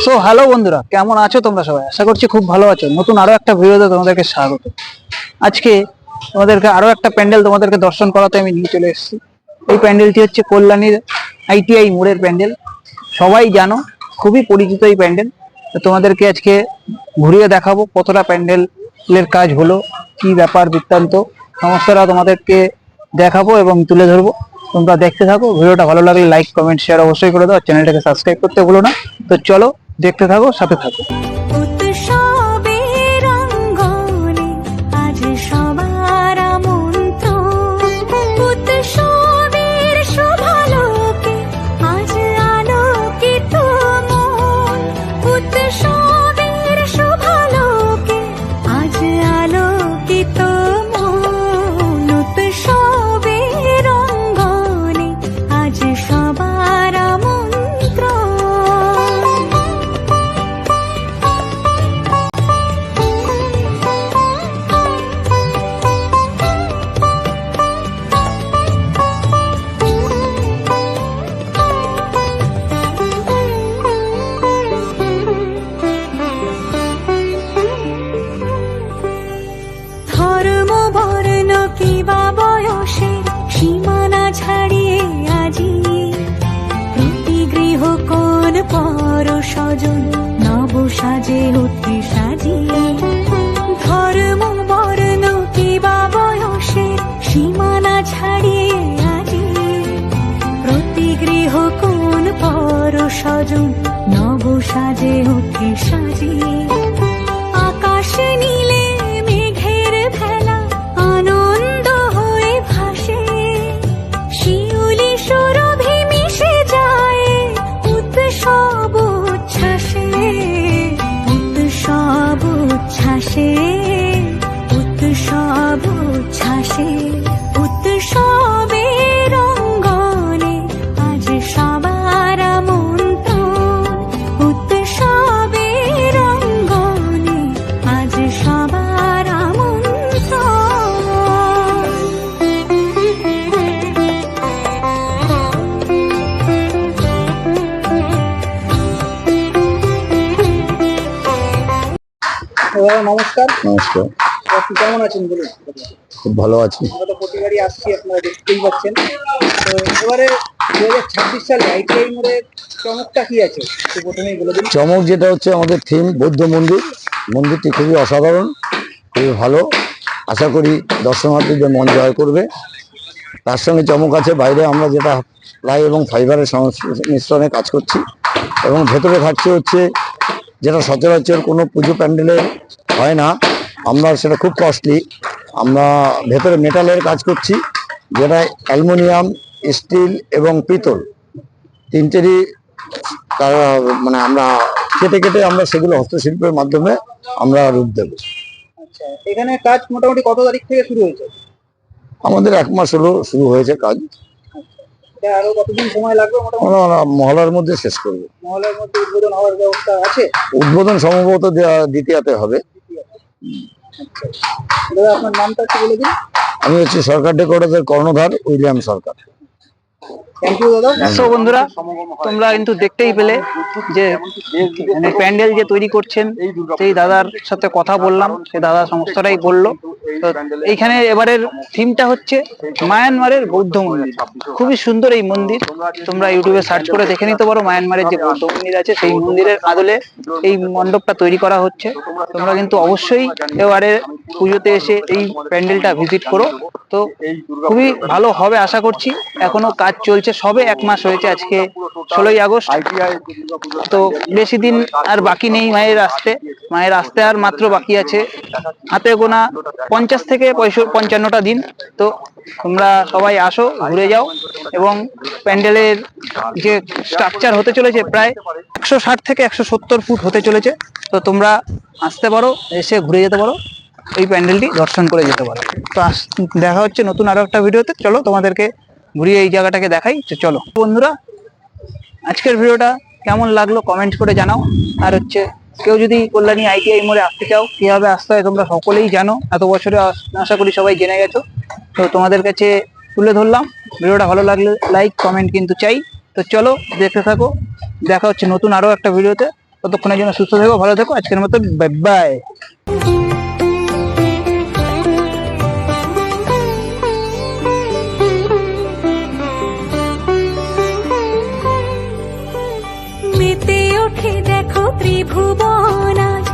So hello বন্ধুরা, কেমন আছো তোমরা সবাই? আশা করছি খুব ভালো আছো। নতুন আরো একটা ভিডিওতে তোমাদেরকে স্বাগত। আজকে তোমাদেরকে আরো একটা প্যান্ডেল তোমাদেরকে দর্শন করাতে আমি নিয়ে চলে এসেছি। এই প্যান্ডেলটি হচ্ছে কল্যাণীর ITI মোড়ের প্যান্ডেল। সবাই জানো, খুবই পরিচিত এই প্যান্ডেল। তো তোমাদেরকে আজকে ঘুরিয়ে দেখাবো কতটা প্যান্ডেলের কাজ হলো, কি ব্যাপার বৃত্তান্ত সমস্তটা তোমাদেরকে দেখাবো এবং তুলে ধরবো। তোমরা দেখতে থাকো। ভিডিওটা ভালো লাগলে লাইক, কমেন্ট, শেয়ার অবশ্যই করে দাও। চ্যানেলটাকে সাবস্ক্রাইব করতে ভুলো না। তো চলো দেখতে থাকো, সাথে থাকো। স্বজন নব সাজে উঠে সাজিয়ে, ধর্ম বর্ণ কিবা বয়সের সীমানা ছাড়িয়ে আজি প্রতি গৃহ কোন পর স্বজন নব সাজে উঠে সাজিয়ে। আকাশ নীলে মেঘের ভেলা আনন্দ হয়ে ভাসে, শিউলি সুরভি মিশে যায় উৎসব উচ্ছ্বাসে, উৎসব উচ্ছ্বাসে, উৎসব উচ্ছ্বাসে। উৎসবের অঙ্গনে আজ সবার আমন্ত্রণ, উৎসবের অঙ্গনে আজ সবার নমস্কার। নমস্কার, আপনি কেমন আছেন বলুন? খুব ভালো আছি। আমরা তো প্রতিবারই আসছি, আপনারা দেখতেই পাচ্ছেন। তো এবারে 2026 সালে ITI মোড়ের চমকটা কি আছে একটু প্রথমেই বলে দিন। চমক যেটা হচ্ছে আমাদের থিম বৌদ্ধ মন্দির। মন্দিরটি খুবই অসাধারণ, খুবই ভালো। আশা করি দর্শনার্থীদের মন জয় করবে। তার সঙ্গে চমক আছে বাইরে আমরা যেটা প্লাই এবং ফাইবারের মিশ্রণে কাজ করছি, এবং ভেতরে থাকছে হচ্ছে যেটা সচরাচর কোনো পুজো প্যান্ডেলে হয় না। আমরা সেটা খুব কস্টলি, আমরা ভেতরে মেটালের কাজ করছি, যেটা অ্যালুমিনিয়াম, স্টিল এবং পিতল তিনটেরই মানে আমরা কেটে কেটে আমরা সেগুলো হস্তশিল্পের মাধ্যমে আমরা রূপ দেব। আচ্ছা, এখানে কাজ মোটামুটি কত তারিখ থেকে শুরু হয়েছে? আমাদের 1 মাস হলো শুরু হয়েছে কাজ। এটা আরো কতদিন সময় লাগবে মোটামুটি? আমরা মহলার মধ্যে শেষ করব। মহলের মধ্যে উদ্বোধন হওয়ার ব্যবস্থা আছে? উদ্বোধন সম্ভবত দ্বিতীয়াতে হবে। দাদা, আপনার নামটা একটু বলে দিন। আমি হচ্ছে সরকার ডেকোরেটরের কর্ণধার উইলিয়াম সরকার। থ্যাংক ইউ দাদা। সো বন্ধুরা, তোমরা কিন্তু দেখতেই পেলে যে প্যান্ডেল যে তৈরি করছেন সেই দাদার সাথে কথা বললাম, সেই দাদা সমস্তটাই বললো। তো এইখানে এবারের থিমটা হচ্ছে মায়ানমারের বৌদ্ধ মন্দির। খুবই সুন্দর এই মন্দির, তোমরা ইউটিউবে সার্চ করে দেখে নিতে পারো। মায়ানমারের যে বৌদ্ধ মন্দির আছে সেই মন্দিরের আদলে এই মণ্ডপটা তৈরি করা হচ্ছে। তোমরা কিন্তু অবশ্যই এবারে পুজোতে এসে এই প্যান্ডেলটা ভিজিট করো। তো খুবই ভালো হবে আশা করছি। এখনো কাজ চলছে, সবে 1 মাস হয়েছে, আজকে 16ই আগস্ট। তো বেশি দিন আর বাকি নেই মায়ের আসতে আর মাত্র বাকি আছে হাতে গোনা 50 থেকে 55টা দিন। তো তোমরা সবাই আসো, ঘুরে যাও, এবং প্যান্ডেলের যে স্ট্রাকচার হতে চলেছে প্রায় 160 থেকে 170 ফুট হতে চলেছে। তো তোমরা আসতে পারো, এসে ঘুরে যেতে পারো, এই প্যান্ডেলটি দর্শন করে যেতে পারো। তো দেখা হচ্ছে নতুন আরো একটা ভিডিওতে। চলো তোমাদেরকে ঘুরিয়ে এই জায়গাটাকে দেখাই। চলো বন্ধুরা, আজকের ভিডিওটা কেমন লাগলো কমেন্ট করে জানাও। আর হচ্ছে কেউ যদি কল্যাণী ITI মোড়ে আসতে চাও, কিভাবে আসতে হয় তোমরা সকলেই জানো, এত বছরে আশা করি সবাই জেনে গেছো। তো তোমাদের কাছে তুলে ধরলাম। ভিডিওটা ভালো লাগলে লাইক কমেন্ট কিন্তু চাই। তো তো চলো দেখতে থাকো, দেখা হচ্ছে নতুন আরো একটা ভিডিওতে। ততক্ষণের জন্য সুস্থ থেকো, ভালো থেকো, আজকের মতো বাই বাই। মেতে ওঠে দেখো ত্রিভুবন আজ,